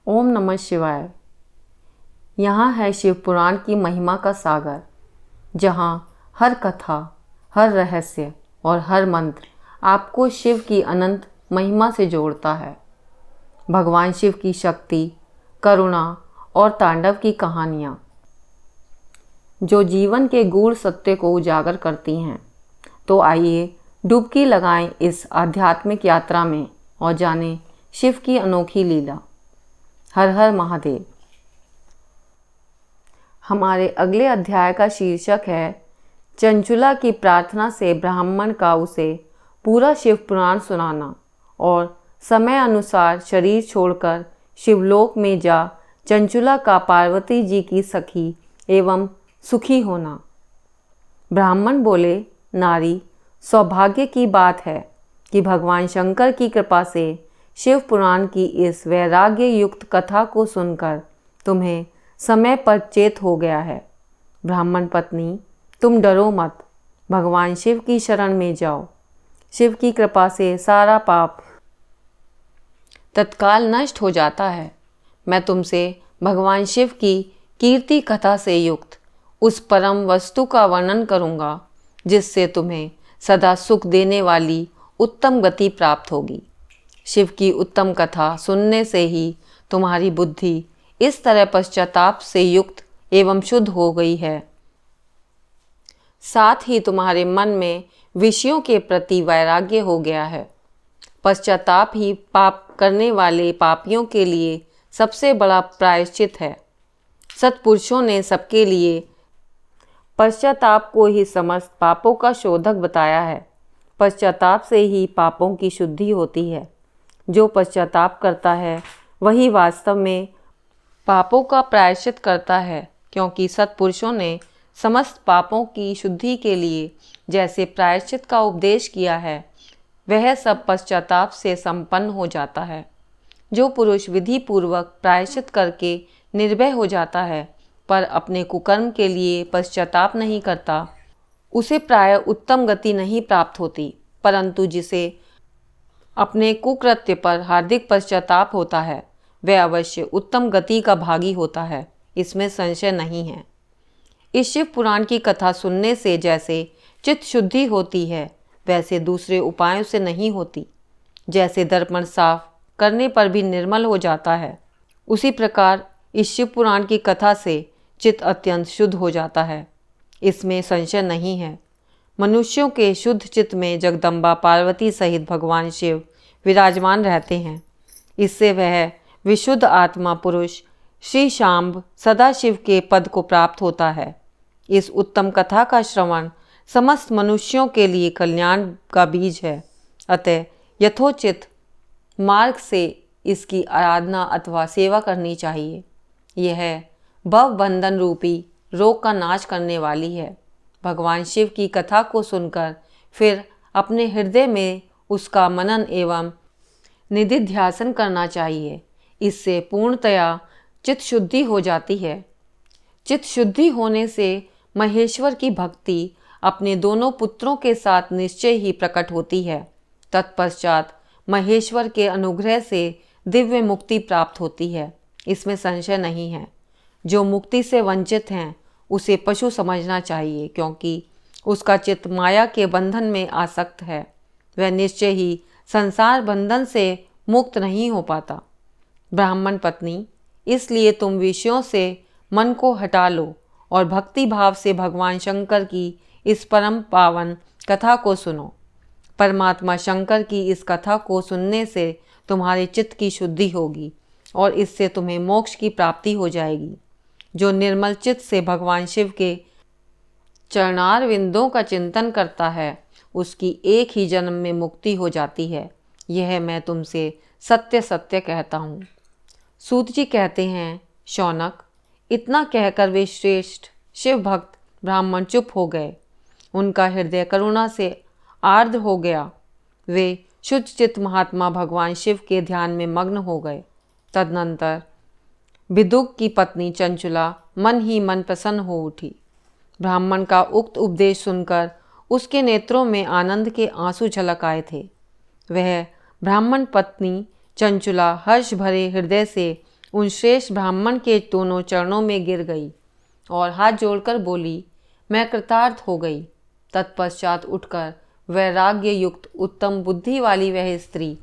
ओम नमः शिवाय। यहाँ है शिव पुराण की महिमा का सागर, जहाँ हर कथा, हर रहस्य और हर मंत्र आपको शिव की अनंत महिमा से जोड़ता है। भगवान शिव की शक्ति, करुणा और तांडव की कहानियाँ जो जीवन के गूढ़ सत्य को उजागर करती हैं। तो आइए डुबकी लगाएं इस आध्यात्मिक यात्रा में और जानें शिव की अनोखी लीला। हर हर महादेव। हमारे अगले अध्याय का शीर्षक है चंचुला की प्रार्थना से ब्राह्मण का उसे पूरा शिव पुराण सुनाना और समय अनुसार शरीर छोड़कर शिवलोक में जा चंचुला का पार्वती जी की सखी एवं सुखी होना। ब्राह्मण बोले, नारी, सौभाग्य की बात है कि भगवान शंकर की कृपा से शिव पुराण की इस वैराग्य युक्त कथा को सुनकर तुम्हें समय पर चेत हो गया है। ब्राह्मण पत्नी, तुम डरो मत, भगवान शिव की शरण में जाओ। शिव की कृपा से सारा पाप तत्काल नष्ट हो जाता है। मैं तुमसे भगवान शिव की कीर्ति कथा से युक्त उस परम वस्तु का वर्णन करूँगा जिससे तुम्हें सदा सुख देने वाली उत्तम गति प्राप्त होगी। शिव की उत्तम कथा सुनने से ही तुम्हारी बुद्धि इस तरह पश्चाताप से युक्त एवं शुद्ध हो गई है, साथ ही तुम्हारे मन में विषयों के प्रति वैराग्य हो गया है। पश्चाताप ही पाप करने वाले पापियों के लिए सबसे बड़ा प्रायश्चित है। सत्पुरुषों ने सबके लिए पश्चाताप को ही समस्त पापों का शोधक बताया है। पश्चाताप से ही पापों की शुद्धि होती है। जो पश्चाताप करता है वही वास्तव में पापों का प्रायश्चित करता है, क्योंकि सत्पुरुषों ने समस्त पापों की शुद्धि के लिए जैसे प्रायश्चित का उपदेश किया है, वह सब पश्चाताप से संपन्न हो जाता है। जो पुरुष विधि पूर्वक प्रायश्चित करके निर्भय हो जाता है पर अपने कुकर्म के लिए पश्चाताप नहीं करता, उसे प्राय उत्तम गति नहीं प्राप्त होती, परंतु जिसे अपने कुकृत्य पर हार्दिक पश्चाताप होता है वह अवश्य उत्तम गति का भागी होता है, इसमें संशय नहीं है। इस शिव पुराण की कथा सुनने से जैसे चित्त शुद्धि होती है वैसे दूसरे उपायों से नहीं होती। जैसे दर्पण साफ करने पर भी निर्मल हो जाता है, उसी प्रकार इस शिव पुराण की कथा से चित्त अत्यंत शुद्ध हो जाता है, इसमें संशय नहीं है। मनुष्यों के शुद्ध चित्त में जगदम्बा पार्वती सहित भगवान शिव विराजमान रहते हैं। इससे वह विशुद्ध आत्मा पुरुष श्री शाम्ब सदाशिव के पद को प्राप्त होता है। इस उत्तम कथा का श्रवण समस्त मनुष्यों के लिए कल्याण का बीज है। अतः यथोचित मार्ग से इसकी आराधना अथवा सेवा करनी चाहिए। यह भव बंधन रूपी रोग का नाश करने वाली है। भगवान शिव की कथा को सुनकर फिर अपने हृदय में उसका मनन एवं निधिध्यासन करना चाहिए। इससे पूर्णतया चित्त शुद्धि हो जाती है। चित्त शुद्धि होने से महेश्वर की भक्ति अपने दोनों पुत्रों के साथ निश्चय ही प्रकट होती है। तत्पश्चात महेश्वर के अनुग्रह से दिव्य मुक्ति प्राप्त होती है, इसमें संशय नहीं है। जो मुक्ति से वंचित हैं उसे पशु समझना चाहिए, क्योंकि उसका चित्त माया के बंधन में आसक्त है। वह निश्चय ही संसार बंधन से मुक्त नहीं हो पाता। ब्राह्मण पत्नी, इसलिए तुम विषयों से मन को हटा लो और भक्ति भाव से भगवान शंकर की इस परम पावन कथा को सुनो। परमात्मा शंकर की इस कथा को सुनने से तुम्हारे चित्त की शुद्धि होगी और इससे तुम्हें मोक्ष की प्राप्ति हो जाएगी। जो निर्मल चित्त से भगवान शिव के चरणार विंदों का चिंतन करता है उसकी एक ही जन्म में मुक्ति हो जाती है। यह मैं तुमसे सत्य सत्य कहता हूँ। सूत जी कहते हैं, शौनक, इतना कहकर वे श्रेष्ठ शिव भक्त ब्राह्मण चुप हो गए। उनका हृदय करुणा से आर्द्र हो गया। वे शुद्ध चित्त महात्मा भगवान शिव के ध्यान में मग्न हो गए। तदनंतर विदुक की पत्नी चंचुला मन ही मन प्रसन्न हो उठी। ब्राह्मण का उक्त उपदेश सुनकर उसके नेत्रों में आनंद के आंसू झलक आए थे। वह ब्राह्मण पत्नी चंचुला हर्ष भरे हृदय से उन श्रेष्ठ ब्राह्मण के दोनों चरणों में गिर गई और हाथ जोड़कर बोली, मैं कृतार्थ हो गई। तत्पश्चात उठकर वैराग्य युक्त उत्तम बुद्धि वाली वह स्त्री,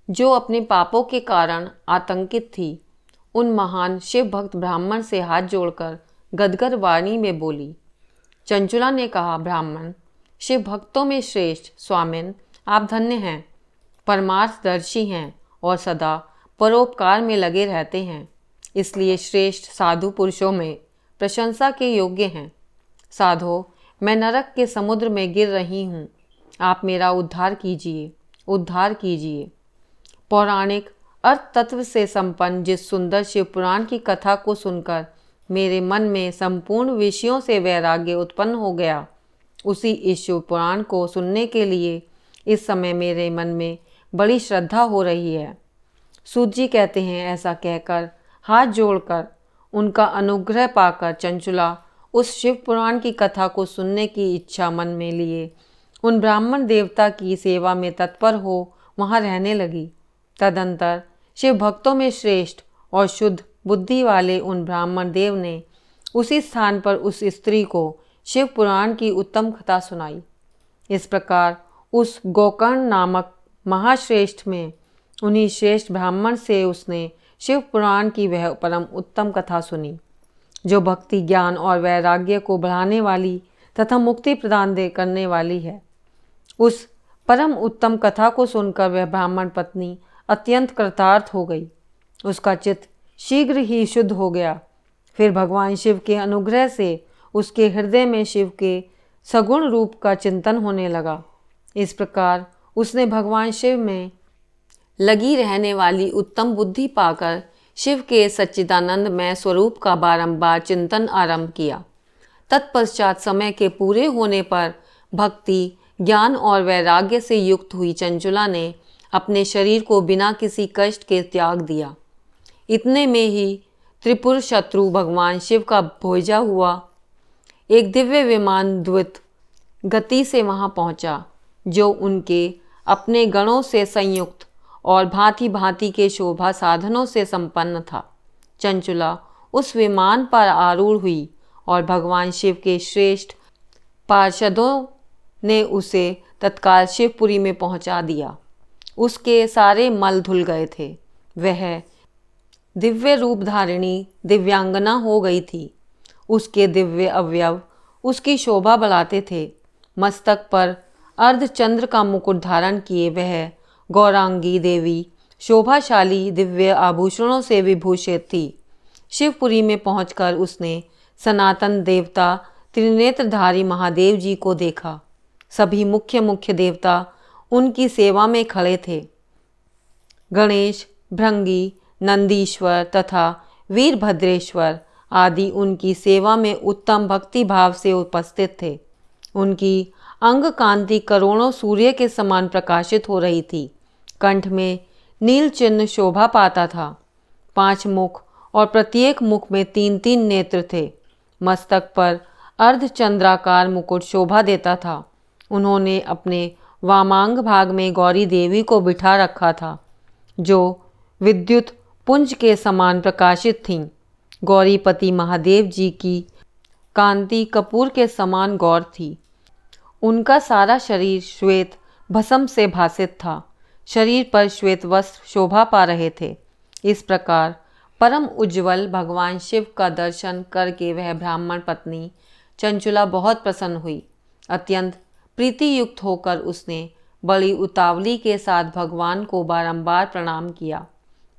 जो अपने पापों के कारण आतंकित थी, उन महान शिव भक्त ब्राह्मण से हाथ जोड़कर गदगद वाणी में बोली। चंचुला ने कहा, ब्राह्मण, शिव भक्तों में श्रेष्ठ स्वामिन, आप धन्य हैं, परमार्थदर्शी हैं और सदा परोपकार में लगे रहते हैं, इसलिए श्रेष्ठ साधु पुरुषों में प्रशंसा के योग्य हैं। साधो, मैं नरक के समुद्र में गिर रही हूँ, आप मेरा उद्धार कीजिए, उद्धार कीजिए। पौराणिक अर्थ तत्व से संपन्न जिस सुंदर शिव पुराण की कथा को सुनकर मेरे मन में संपूर्ण विषयों से वैराग्य उत्पन्न हो गया, उसी इस शिव पुराण को सुनने के लिए इस समय मेरे मन में बड़ी श्रद्धा हो रही है। सूत जी कहते हैं, ऐसा कहकर हाथ जोड़कर उनका अनुग्रह पाकर चंचुला उस शिव पुराण की कथा को सुनने की इच्छा मन में लिए उन ब्राह्मण देवता की सेवा में तत्पर हो वहाँ रहने लगी। तदंतर शिव भक्तों में श्रेष्ठ और शुद्ध बुद्धि वाले उन ब्राह्मण देव ने उसी स्थान पर उस स्त्री को शिव पुराण की उत्तम कथा सुनाई। इस प्रकार उस गोकर्ण नामक महाश्रेष्ठ में उन्हीं श्रेष्ठ ब्राह्मण से उसने शिव पुराण की वह परम उत्तम कथा सुनी, जो भक्ति ज्ञान और वैराग्य को बढ़ाने वाली तथा मुक्ति प्रदान करने वाली है। उस परम उत्तम कथा को सुनकर वह ब्राह्मण पत्नी अत्यंत कृतार्थ हो गई। उसका चित्त शीघ्र ही शुद्ध हो गया। फिर भगवान शिव के अनुग्रह से उसके हृदय में शिव के सगुण रूप का चिंतन होने लगा। इस प्रकार उसने भगवान शिव में लगी रहने वाली उत्तम बुद्धि पाकर शिव के सच्चिदानंदमय स्वरूप का बारंबार चिंतन आरंभ किया। तत्पश्चात समय के पूरे होने पर भक्ति ज्ञान और वैराग्य से युक्त हुई चंचुला ने अपने शरीर को बिना किसी कष्ट के त्याग दिया। इतने में ही त्रिपुर शत्रु भगवान शिव का भेजा हुआ एक दिव्य विमान द्रुत गति से वहां पहुंचा, जो उनके अपने गणों से संयुक्त और भांति भांति के शोभा साधनों से संपन्न था। चंचुला उस विमान पर आरूढ़ हुई और भगवान शिव के श्रेष्ठ पार्षदों ने उसे तत्काल शिवपुरी में पहुंचा दिया। उसके सारे मल धुल गए थे। वह दिव्य रूप धारिणी दिव्यांगना हो गई थी। उसके दिव्य अवयव उसकी शोभा बढ़ाते थे। मस्तक पर अर्धचंद्र का मुकुट धारण किए वह गौरांगी देवी शोभाशाली दिव्य आभूषणों से विभूषित थी। शिवपुरी में पहुंचकर उसने सनातन देवता त्रिनेत्रधारी महादेव जी को देखा। सभी मुख्य देवता उनकी सेवा में खड़े थे। गणेश, भृंगी, नंदीश्वर तथा वीरभद्रेश्वर आदि उनकी सेवा में उत्तम भक्ति भाव से उपस्थित थे। उनकी अंग कांति करोड़ों सूर्य के समान प्रकाशित हो रही थी। कंठ में नील चिन्ह शोभा पाता था। 5 मुख और प्रत्येक मुख में 3-3 नेत्र थे। मस्तक पर अर्धचंद्राकार मुकुट शोभा देता था। उन्होंने अपने वामांग भाग में गौरी देवी को बिठा रखा था, जो विद्युत पुंज के समान प्रकाशित थीं। गौरीपति महादेव जी की कांति कपूर के समान गौर थी। उनका सारा शरीर श्वेत भस्म से भासित था। शरीर पर श्वेत वस्त्र शोभा पा रहे थे। इस प्रकार परम उज्ज्वल भगवान शिव का दर्शन करके वह ब्राह्मण पत्नी चंचुला बहुत प्रसन्न हुई। अत्यंत प्रीति युक्त होकर उसने बड़ी उतावली के साथ भगवान को बारंबार प्रणाम किया।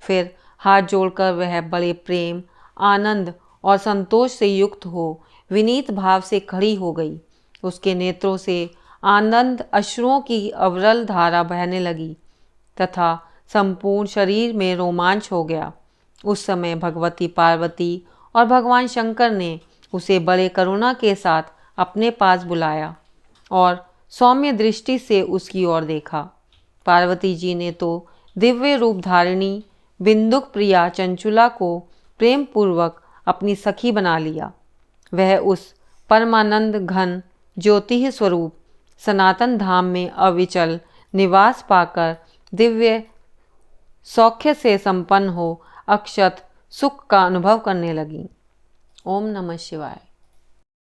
फिर हाथ जोड़कर वह बड़े प्रेम, आनंद और संतोष से युक्त हो विनीत भाव से खड़ी हो गई। उसके नेत्रों से आनंद अश्रुओं की अविरल धारा बहने लगी तथा संपूर्ण शरीर में रोमांच हो गया। उस समय भगवती पार्वती और भगवान शंकर ने उसे बड़े करुणा के साथ अपने पास बुलाया और सौम्य दृष्टि से उसकी ओर देखा। पार्वती जी ने तो दिव्य रूप धारिणी बिंदुक प्रिया चंचुला को प्रेम पूर्वक अपनी सखी बना लिया। वह उस परमानंद घन ज्योति स्वरूप सनातन धाम में अविचल निवास पाकर दिव्य सौख्य से संपन्न हो अक्षत सुख का अनुभव करने लगीं। ओम नमः शिवाय।